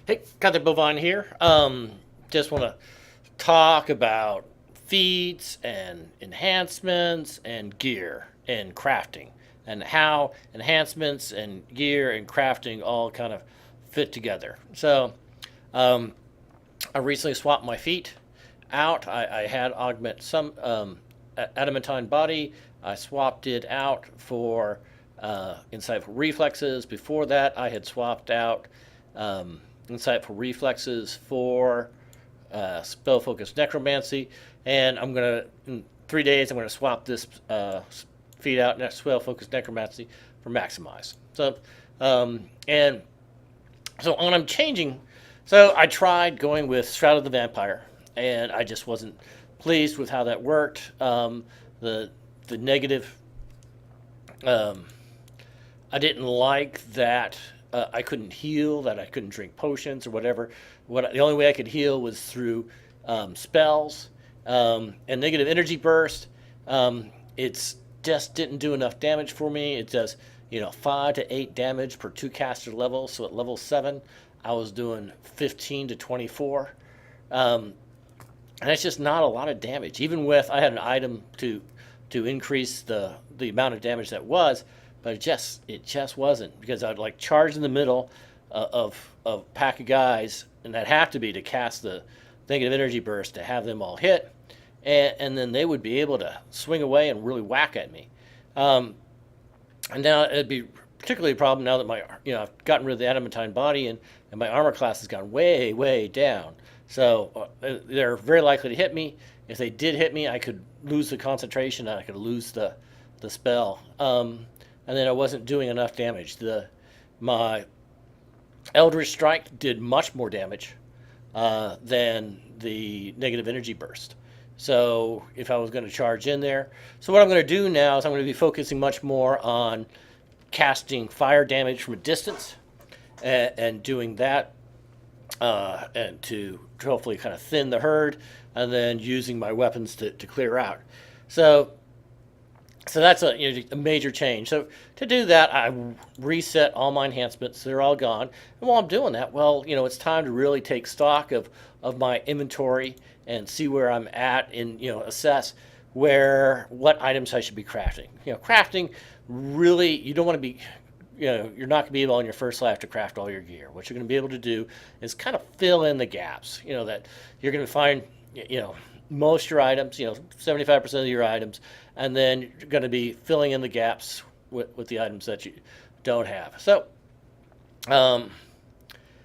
Hey, Got the Bovine here. Just want to talk about feeds and enhancements and gear and crafting and how enhancements and gear and crafting all kind of fit together. Um, I recently swapped my feet out. I had augment some adamantine body. I swapped it out for insightful reflexes. Before that, I had swapped out insightful reflexes for spell focused necromancy, and in 3 days I'm gonna swap this feed out next spell focused necromancy for maximize. And so on I'm changing. So I tried going with Shroud of the Vampire, and I just wasn't pleased with how that worked. The the negative, um, I didn't like that I couldn't heal, that I couldn't drink potions or whatever. The only way I could heal was through spells and negative energy burst. It's just didn't do enough damage for me. It does 5 to 8 damage per two caster level. So at level 7, I was doing 15 to 24. Um, and it's just not a lot of damage. Even with I had an item to increase the amount of damage that was, but it just wasn't because I'd like charge in the middle of a pack of guys, and that have to be to cast the negative energy burst to have them all hit, and then they would be able to swing away and really whack at me. Um, and now it'd be particularly a problem now that I've gotten rid of the adamantine body, and my armor class has gone way down. So they're very likely to hit me. If they did hit me, I could lose the concentration and I could lose the spell. And then I wasn't doing enough damage. My Eldritch Strike did much more damage than the negative energy burst. So if I was going to charge in there, so what I'm going to do now is I'm going to be focusing much more on casting fire damage from a distance and doing that and to hopefully kind of thin the herd, and then using my weapons to clear out. So so that's a major change. So to do that, I reset all my enhancements. They're all gone. And while I'm doing that, well, it's time to really take stock of my inventory and see where I'm at and, assess what items I should be crafting. Crafting really, you don't want to be, you're not going to be able on your first life to craft all your gear. What you're going to be able to do is kind of fill in the gaps, that you're going to find, most of your items, 75% of your items, and then you're going to be filling in the gaps with the items that you don't have. Um,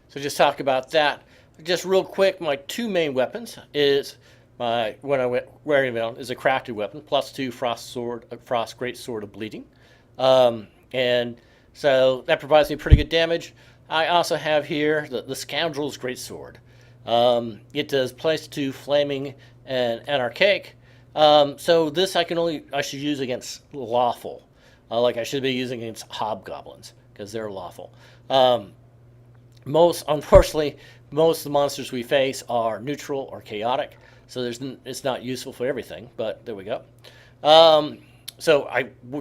so just talk about that. Just real quick, my two main weapons is when I went wearing it is a crafted weapon, +2 frost great sword of bleeding, and so that provides me pretty good damage. I also have here the scoundrel's great sword. It does +2 flaming and anarchic. So this I should use against lawful, like I should be using against hobgoblins because they're lawful. Unfortunately, most of the monsters we face are neutral or chaotic, so it's not useful for everything. But there we go. So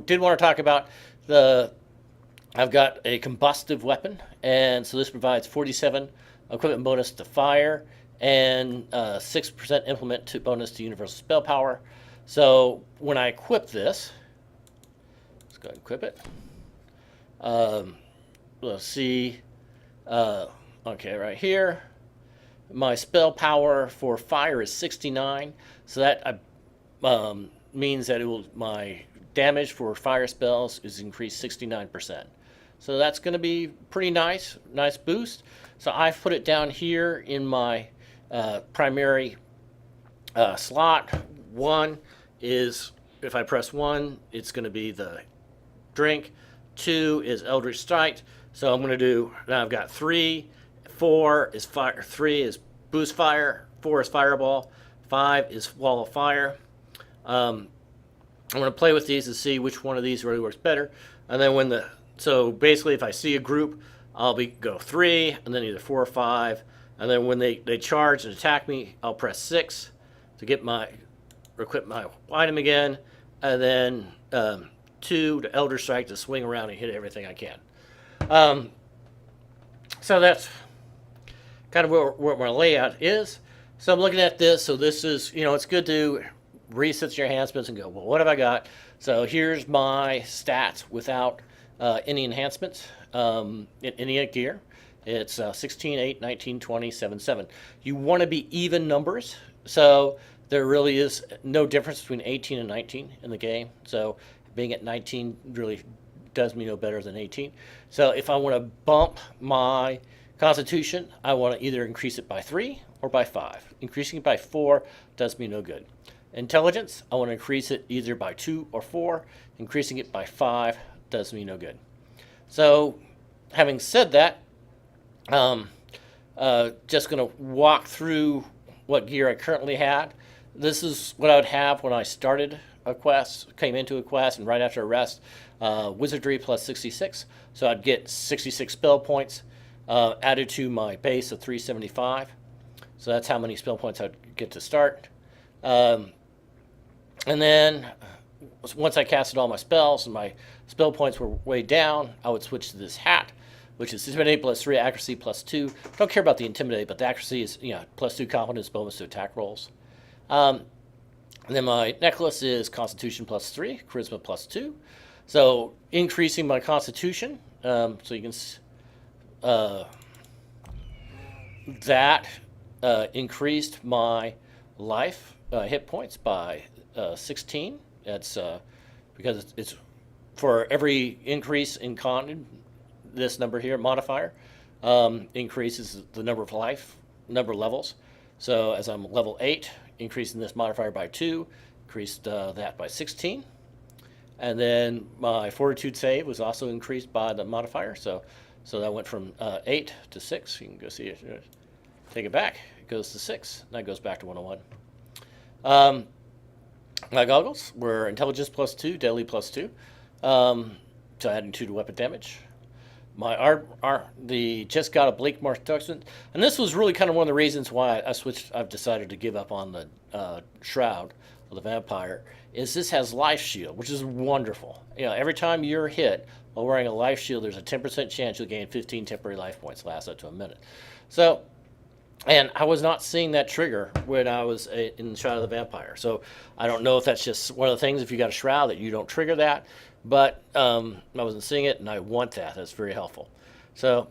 did want to talk about I've got a combustive weapon, and so this provides 47 equipment bonus to fire and 6% implement bonus to universal spell power. So when I equip this, let's go ahead and equip it. Let's see. Okay, right here, my spell power for fire is 69. So that means that my damage for fire spells is increased 69%. So that's going to be pretty nice boost. So I've put it down here in my primary slot. One is, if I press 1, it's going to be the drink. 2 is Eldritch Strike. So I'm going to do, now I've got 3. 4 is fire. 3 is boost fire. 4 is fireball. 5 is wall of fire. I'm going to play with these to see which one of these really works better. And then so basically if I see a group, I'll go 3, and then either 4 or 5. And then when they charge and attack me, I'll press 6 to equip my item again. And then 2 to Elder Strike to swing around and hit everything I can. So kind of where my layout is. So I'm looking at this. So this is, it's good to reset your enhancements and go, well, what have I got? So here's my stats without any enhancements in any gear. It's 16, 8, 19, 20, 7, 7. You want to be even numbers. So there really is no difference between 18 and 19 in the game. So being at 19 really does me no better than 18. So if I want to bump my Constitution, I want to either increase it by 3 or by 5. Increasing it by 4 does me no good. Intelligence, I want to increase it either by 2 or 4. Increasing it by 5 does me no good. So having said that, just going to walk through what gear I currently had. This is what I would have when I started a quest, came into a quest, and right after a rest, Wizardry plus 66. So I'd get 66 spell points added to my base of 375. So that's how many spell points I'd get to start. And then once I casted all my spells and my spell points were way down, I would switch to this hat, which is Intimidate plus 3, Accuracy plus 2. Don't care about the Intimidate, but the Accuracy is plus 2 confidence bonus to attack rolls. And then my necklace is Constitution plus 3, Charisma plus 2. So increasing my Constitution, so you can that increased my life hit points by 16. That's because it's for every increase in con. This number here, modifier, increases the number of levels. So as I'm level 8, increasing this modifier by 2, increased that by 16. And then my fortitude save was also increased by the modifier. So that went from 8 to 6. You can go see it. Take it back. It goes to 6. That goes back to 101. My goggles were intelligence plus 2, deadly plus 2. So adding 2 to weapon damage. My the just got a Blake Martuxman, and this was really kind of one of the reasons why I've decided to give up on the Shroud of the Vampire. Is this has life shield, which is wonderful. Every time you're hit while wearing a life shield, there's a 10% chance you'll gain 15 temporary life points, lasts up to a minute. So, and I was not seeing that trigger when I was in the Shroud of the Vampire. So I don't know if that's just one of the things, if you got a Shroud, that you don't trigger that. But I wasn't seeing it, and I want that. That's very helpful. So,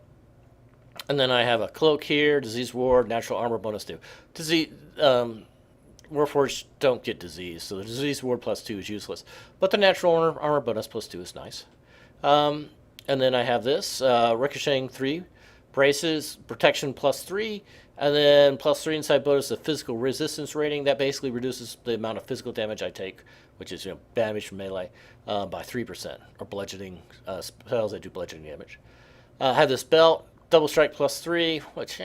and then I have a cloak here, disease ward, natural armor bonus 2. Disease, Warforged don't get disease, so the disease ward plus 2 is useless. But the natural armor bonus plus 2 is nice. And then I have this, ricocheting 3, braces, protection plus 3, and then plus 3 inside bonus of physical resistance rating. That basically reduces the amount of physical damage I take, which is damage from melee, by 3%, or bludgeoning spells that do bludgeoning damage. I have this belt, double strike plus 3, which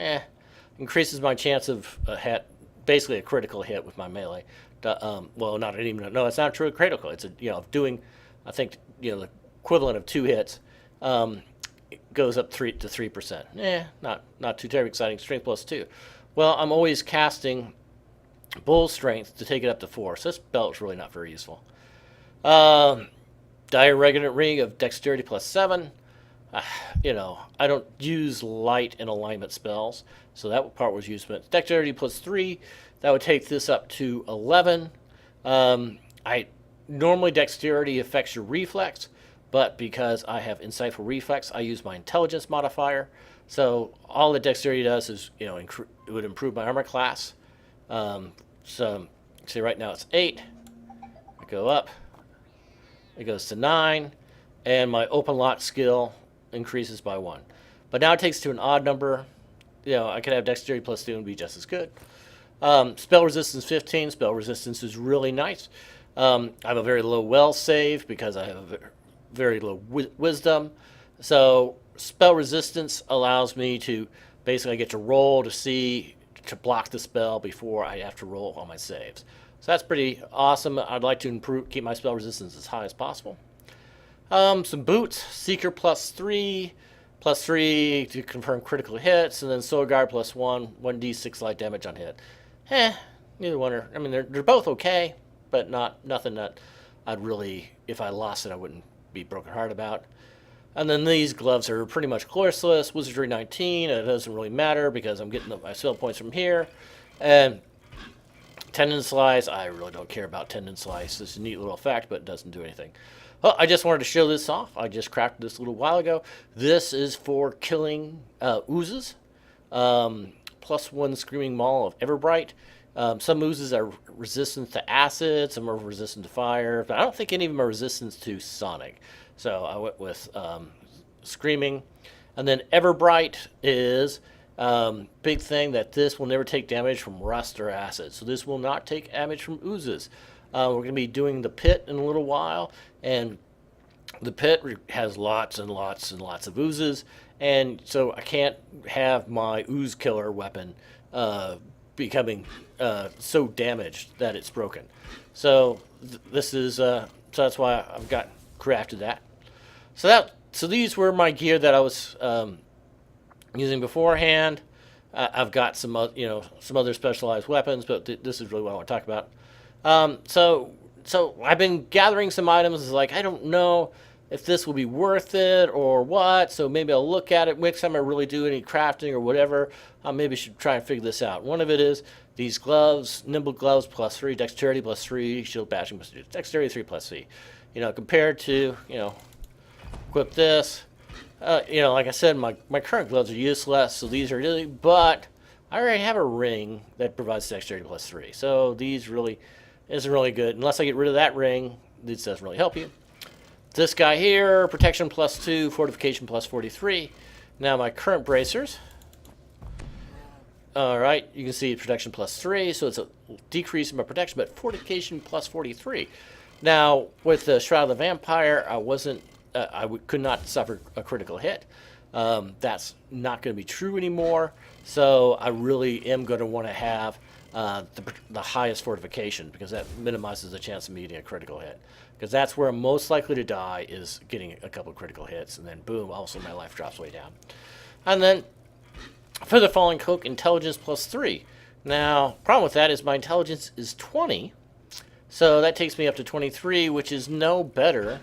increases my chance of a hit, basically a critical hit with my melee. Well, not even, no, it's not true critical. It's doing, I think the equivalent of 2 hits. It goes up 3 to 3%. Not too terribly exciting. Strength plus 2. Well, I'm always casting Bull Strength to take it up to 4. So this belt is really not very useful. Diaregulate Ring of Dexterity plus 7. I don't use light and alignment spells, so that part was used. But Dexterity plus 3, that would take this up to 11. Normally Dexterity affects your reflex, but because I have Insightful Reflex, I use my Intelligence modifier. So all that Dexterity does is, it would improve my armor class. So see, right now it's 8. I go up. It goes to 9, and my Open Lock skill increases by 1. But now it takes to an odd number. I could have Dexterity plus 2 and be just as good. Spell resistance 15. Spell resistance is really nice. I have a very low well save because I have a very low wisdom. So spell resistance allows me to basically get to roll to block the spell before I have to roll on my saves. So that's pretty awesome. I'd like to keep my spell resistance as high as possible. Some boots, Seeker plus 3 to confirm critical hits, and then Soul Guard plus 1d6 light damage on hit. Neither one are, they're both okay, but nothing that I'd really, if I lost it, I wouldn't be brokenhearted about. And then these gloves are pretty much courseless. Wizardry 19, and it doesn't really matter because I'm getting my skill points from here. And tendon slice, I really don't care about tendon slice. It's a neat little effect, but it doesn't do anything. Well, I just wanted to show this off. I just crafted this a little while ago. This is for killing oozes. +1 Screaming Maul of Everbright. Some oozes are resistant to acid, some are resistant to fire, but I don't think any of them are resistant to sonic. So I went with Screaming. And then Everbright is big thing that this will never take damage from rust or acid. So this will not take damage from oozes. We're going to be doing the pit in a little while, and the pit has lots and lots and lots of oozes, and so I can't have my ooze killer weapon becoming so damaged that it's broken. So this is so that's why I've got crafted that. So these were my gear that I was using beforehand. I've got some other specialized weapons, but this is really what I want to talk about. So I've been gathering some items. It's like I don't know if this will be worth it or what. So maybe I'll look at it next time I really do any crafting or whatever. Maybe I should try and figure this out. One of it is these gloves, nimble gloves +3, dexterity +3, shield bashing +3, dexterity 3 +3. Compared to equip this. Like I said, my current gloves are useless, so these are really. But I already have a ring that provides dexterity +3, so these really isn't really good unless I get rid of that ring. This doesn't really help you. This guy here, protection +2, fortification +43. Now my current bracers. All right, you can see protection +3, so it's a decrease in my protection, but fortification +43. Now with the Shroud of the Vampire, could not suffer a critical hit. That's not going to be true anymore. So I really am going to want to have the highest fortification, because that minimizes the chance of me getting a critical hit. Because that's where I'm most likely to die, is getting a couple critical hits, and then boom, also my life drops way down. And then for the Falling Coke, intelligence +3. Now, problem with that is my intelligence is 20, so that takes me up to 23, which is no better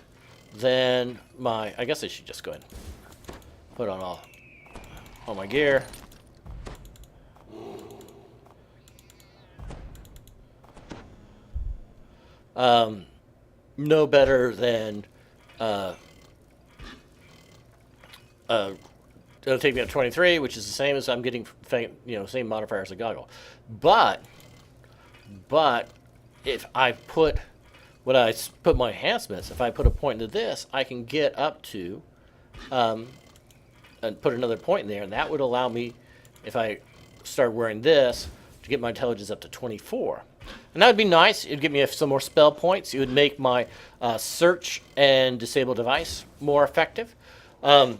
than my. I guess I should just go ahead and put on all my gear. No better than it'll take me up to 23, which is the same as I'm getting, same modifier as a goggle. But if I put my enhancements, if I put a point into this, I can get up to and put another point in there, and that would allow me, if I start wearing this, to get my intelligence up to 24. And that would be nice. It would give me some more spell points. It would make my search and disable device more effective. I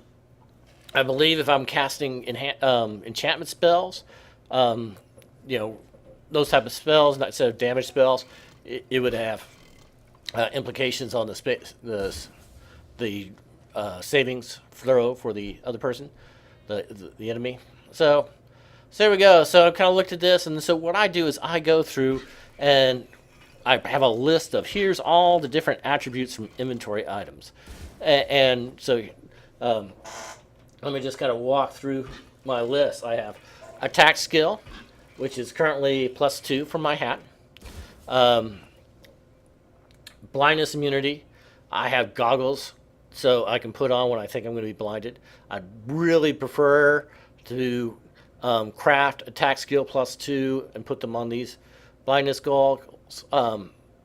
believe if I'm casting enchantment spells, those type of spells, instead of damage spells, it would have implications on the savings throw for the other person, the enemy. So there we go. So I kind of looked at this, and so what I do is I go through and I have a list of here's all the different attributes from inventory items, and so let me just kind of walk through my list. I have attack skill, which is currently +2 from my hat. Blindness immunity. I have goggles, so I can put on when I think I'm going to be blinded. I'd really prefer to craft attack skill +2 and put them on these blindness goggles,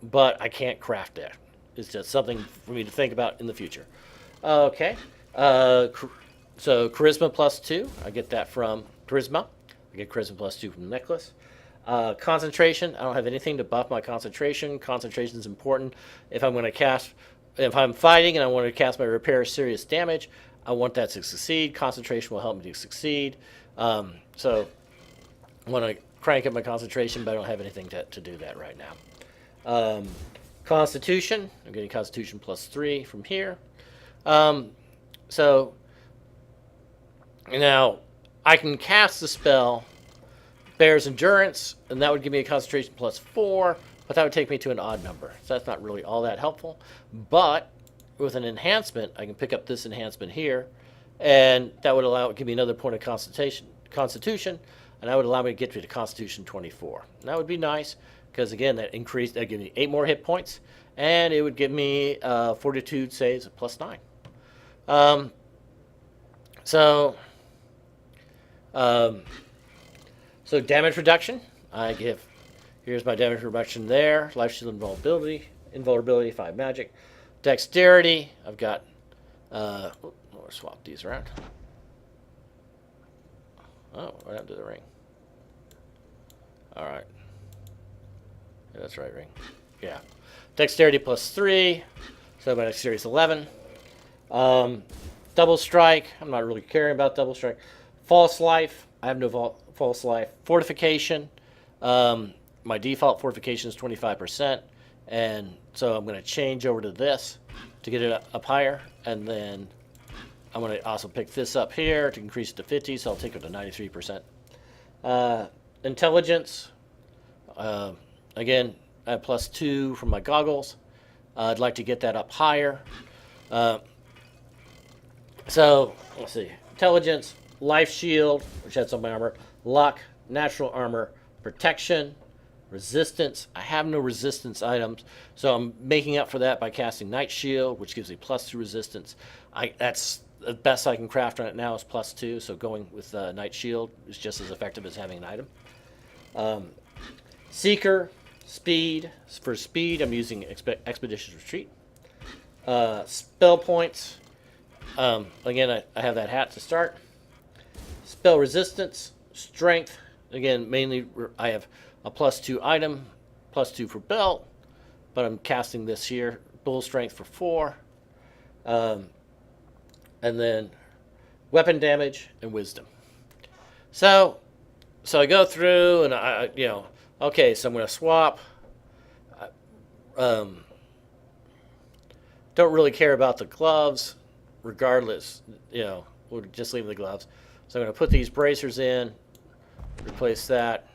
but I can't craft that. It's just something for me to think about in the future. Okay, so charisma +2. I get that from charisma. I get charisma +2 from the necklace. Concentration. I don't have anything to buff my concentration. Concentration is important. If I'm fighting and I want to cast my repair serious damage, I want that to succeed. Concentration will help me to succeed. So I want to crank up my concentration, but I don't have anything to do that right now. Constitution. I'm getting Constitution +3 from here. So now I can cast the spell Bear's Endurance, and that would give me a concentration +4, but that would take me to an odd number. So that's not really all that helpful. But with an enhancement, I can pick up this enhancement here, and that would give me another point of Constitution, and that would allow me to get to the Constitution 24. And that would be nice, because again, that gives me 8 more hit points, and it would give me Fortitude saves of +9. So damage reduction, here's my damage reduction there. Life shield invulnerability, 5 magic. Dexterity, I've got, we'll swap these around. Oh, what happened to the ring? All right. Yeah, that's right, ring. Yeah. Dexterity +3, so my dexterity is 11. Double strike, I'm not really caring about double strike. False life, I have no false life. Fortification, my default fortification is 25%, and so I'm going to change over to this to get it up higher, and then I'm going to also pick this up here to increase it to 50, so I'll take it to 93%. Intelligence, again, I have +2 from my goggles. I'd like to get that up higher. So, let's see. Intelligence, life shield, which adds on my armor, luck, natural armor, protection, resistance. I have no resistance items, so I'm making up for that by casting Night Shield, which gives me +2 resistance. That's the best I can craft on it now is +2, so going with Night Shield is just as effective as having an item. Seeker, speed. For speed, I'm using Expeditious Retreat. Spell points. Again, I have that hat to start. Spell resistance, strength. Again, mainly I have a +2 item, +2 for belt, but I'm casting this here. Bull strength for 4. And then weapon damage and wisdom. So I go through and okay, so I'm going to swap. Don't really care about the gloves, regardless. We'll just leave the gloves. So I'm going to put these bracers in, replace that,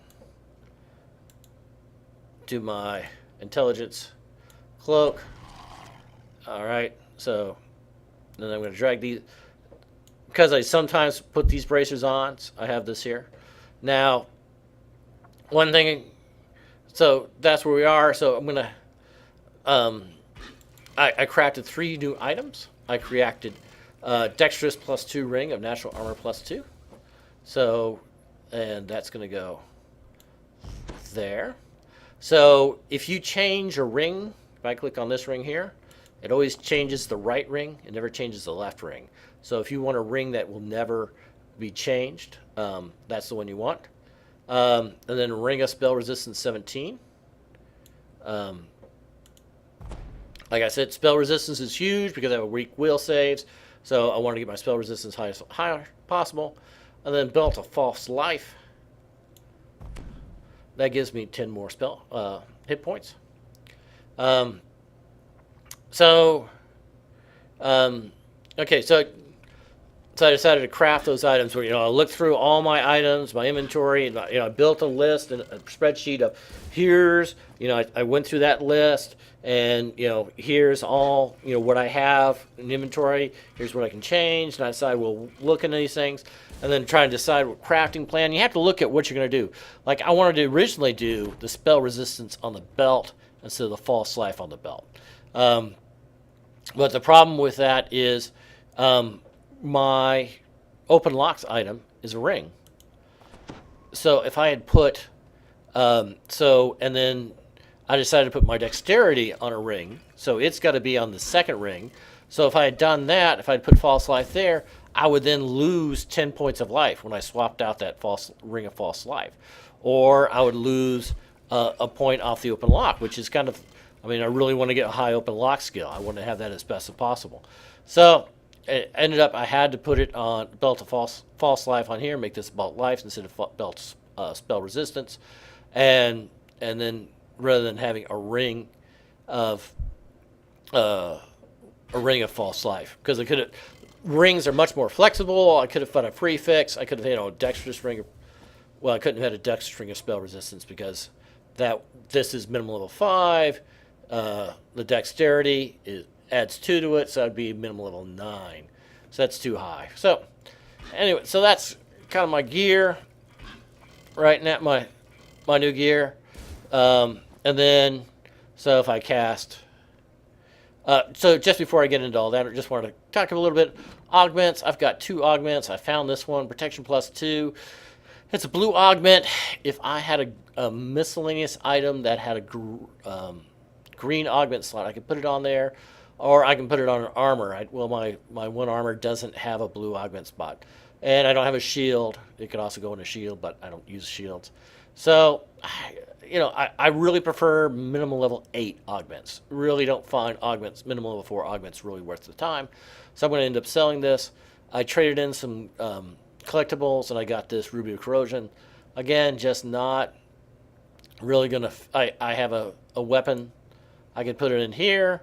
do my intelligence cloak. All right, so then I'm going to drag these, because I sometimes put these bracers on. I have this here. Now, one thing, so that's where we are. So I'm going to, I crafted 3 new items. I created Dexterous +2 ring of natural armor +2. So, and that's going to go there. So if you change a ring, if I click on this ring here, it always changes the right ring. It never changes the left ring. So if you want a ring that will never be changed, that's the one you want. And then ring of spell resistance 17. Like I said, spell resistance is huge because I have a weak will saves. So I want to get my spell resistance high as possible. And then belt of false life. That gives me 10 more hit points. Okay, so I decided to craft those items where, I looked through all my items, my inventory, and I built a list and a spreadsheet of here's, I went through that list, and here's all what I have in inventory. Here's what I can change, and I decided we'll look into these things, and then try and decide what crafting plan. You have to look at what you're going to do. Like I wanted to originally do the spell resistance on the belt instead of the false life on the belt. But the problem with that is my open locks item is a ring. So if I had put, and then I decided to put my dexterity on a ring, so it's got to be on the second ring. So if I had done that, if I had put false life there, I would then lose 10 points of life when I swapped out that ring of false life. Or I would lose a point off the open lock, which is kind of, I really want to get a high open lock skill. I want to have that as best as possible. So it ended up I had to put it on belt of false life on here, make this belt life instead of belt spell resistance, and then rather than having a ring of false life, because rings are much more flexible. I could have found a prefix. I could have had a dexterous ring. Well, I couldn't have had a dexterous ring of spell resistance because this is minimum level 5. The dexterity adds 2 to it, so that'd be minimum level 9. So that's too high. So anyway, so that's kind of my gear right now, my new gear. And then, so if I cast, so just before I get into all that, I just wanted to talk a little bit. Augments, I've got 2 augments. I found this one, Protection Plus 2. It's a blue augment. If I had a miscellaneous item that had a green augment slot, I could put it on there, or I can put it on an armor. Well, my one armor doesn't have a blue augment spot, and I don't have a shield. It could also go in a shield, but I don't use shields. So, I really prefer minimum level 8 augments. Really don't find augments, minimum level 4 augments, really worth the time. So I'm going to end up selling this. I traded in some collectibles, and I got this Ruby of Corrosion. Again, just not really going to... I have a weapon. I could put it in here,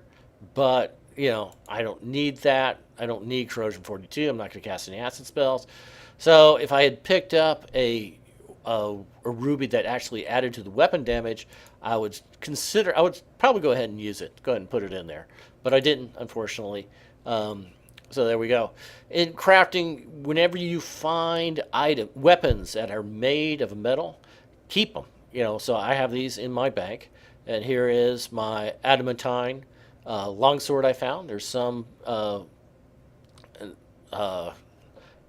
but, I don't need that. I don't need Corrosion 42. I'm not going to cast any acid spells. So if I had picked up a ruby that actually added to the weapon damage, I would probably go ahead and use it. Go ahead and put it in there. But I didn't, unfortunately. So there we go. In crafting, whenever you find weapons that are made of metal, keep them. So I have these in my bank. And here is my adamantine longsword I found. There's some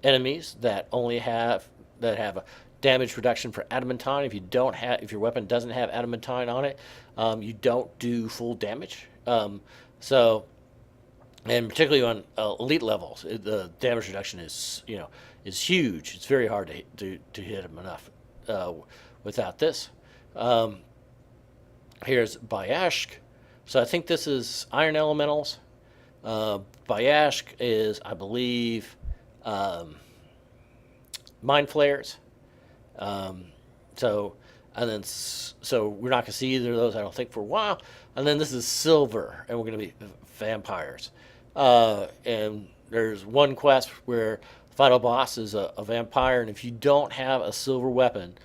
enemies that have a damage reduction for adamantine. If your weapon doesn't have adamantine on it, you don't do full damage. And particularly on elite levels, the damage reduction is huge. It's very hard to hit them enough without this. Here's Bayashk. So I think this is Iron Elementals. Bayashk is, I believe, Mind Flayers. So we're not going to see either of those, I don't think, for a while. And then this is Silver, and we're going to be vampires. And there's one quest where the final boss is a vampire, and if you don't have a silver weapon,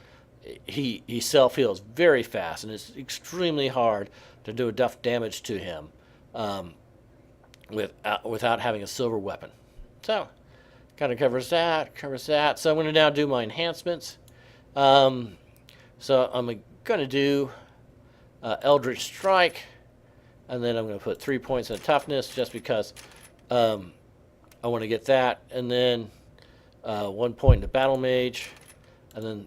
he self-heals very fast, and it's extremely hard to do enough damage to him without having a silver weapon. So kind of covers that. So I'm going to now do my enhancements. So I'm going to do Eldritch Strike, and then I'm going to put 3 points in toughness just because I want to get that, and then 1 point into Battle Mage, and then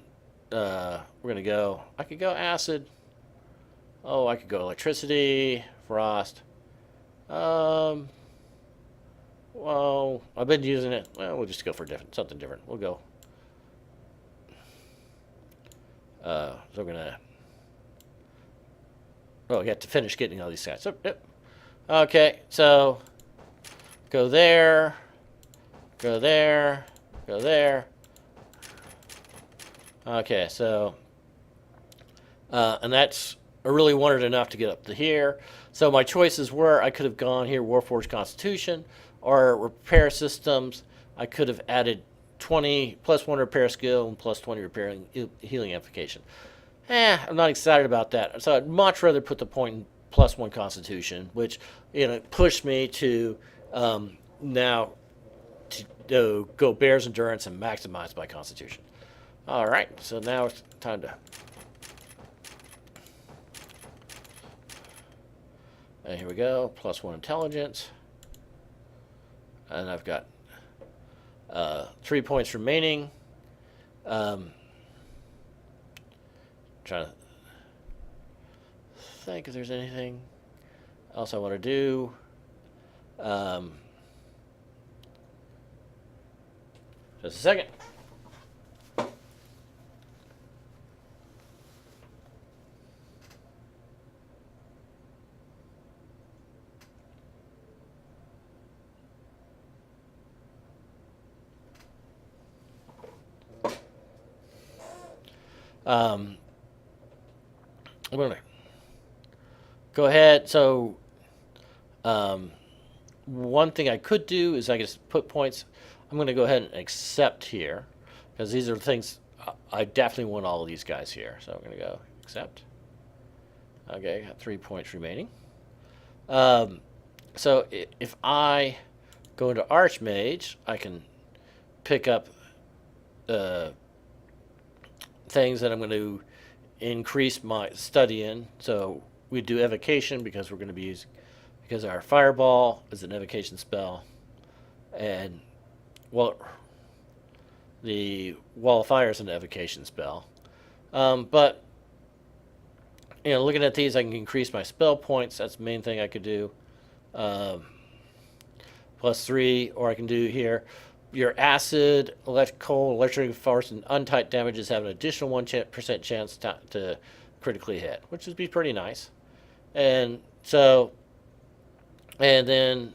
we're going to go... I could go Acid. Oh, I could go Electricity, Frost. Well, I've been using it. Well, we'll just go for something different. We'll go... so we're going to... Oh, we have to finish getting all these guys. So, yep. Okay, so go there, go there, go there. Okay, so, and that's, I really wanted enough to get up to here. So my choices were, I could have gone here, Warforged Constitution, or Repair Systems. I could have added 20 plus 1 repair skill and plus 20 repairing healing amplification. I'm not excited about that. So I'd much rather put the point in plus 1 Constitution, which pushed me to now to go Bear's Endurance and maximize my Constitution. All right, so now it's time to. And here we go, plus 1 Intelligence, and I've got 3 points remaining. Trying to think if there's anything else I want to do. Just a second. I'm going to go ahead. So one thing I could do is I just put points. I'm going to go ahead and accept here because these are things I definitely want all of these guys here. So I'm going to go accept. Okay, got 3 points remaining. So if I go into Archmage, I can pick up things that I'm going to increase my study in. So we do evocation because we're going to be using, because our fireball is an evocation spell, and well, the wall of fire is an evocation spell. But looking at these, I can increase my spell points. That's the main thing I could do. +3, or I can do here. Your acid, electrical, electric force, and untight damages have an additional 1% chance to critically hit, which would be pretty nice. And so I can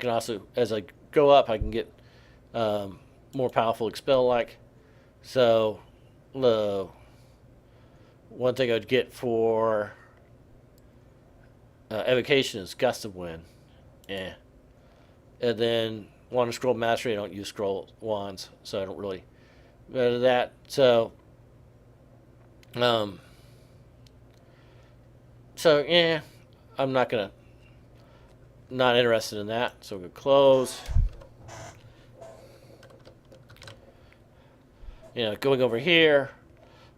also, as I go up, I can get more powerful expel-like. So the one thing I'd get for evocation is gust of wind. Yeah. And then wand of scroll mastery, I don't use scroll wands, so I don't really matter that. So yeah, I'm not interested in that. So we'll close. Going over here,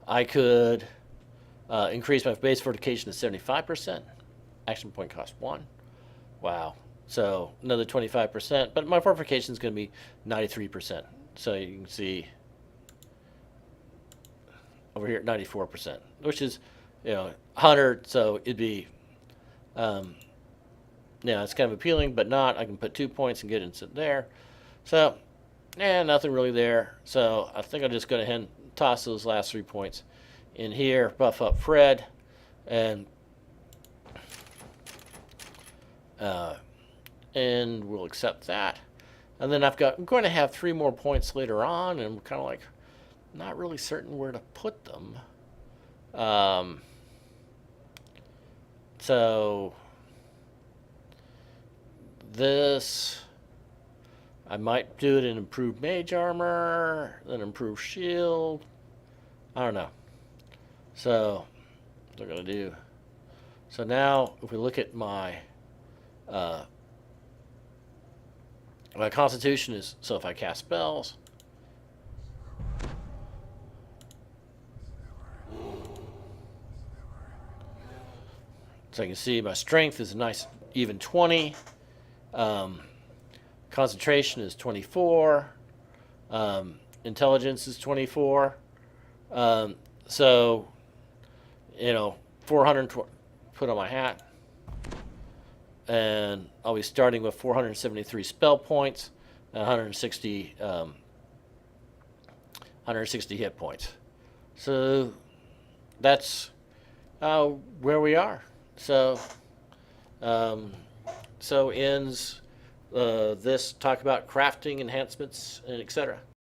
I could increase my base fortification to 75%. Action point cost 1. Wow. So another 25%, but my fortification is going to be 93%. So you can see over here 94%, which is 100. So it'd be it's kind of appealing, but not. I can put 2 points and get it there. So nothing really there. So I think I'll just go ahead and toss those last 3 points in here, buff up Fred, and we'll accept that. And then I'm going to have 3 more points later on, and I'm kind of like not really certain where to put them. So this, I might do it in improved mage armor, then improved shield. I don't know. So what they're going to do. So now if we look at my constitution is, so if I cast spells, so you can see my strength is a nice even 20. Concentration is 24. Intelligence is 24. So 400 put on my hat. And I'll be starting with 473 spell points and 160 hit points. So that's where we are. So ends this talk about crafting, enhancements, and etc.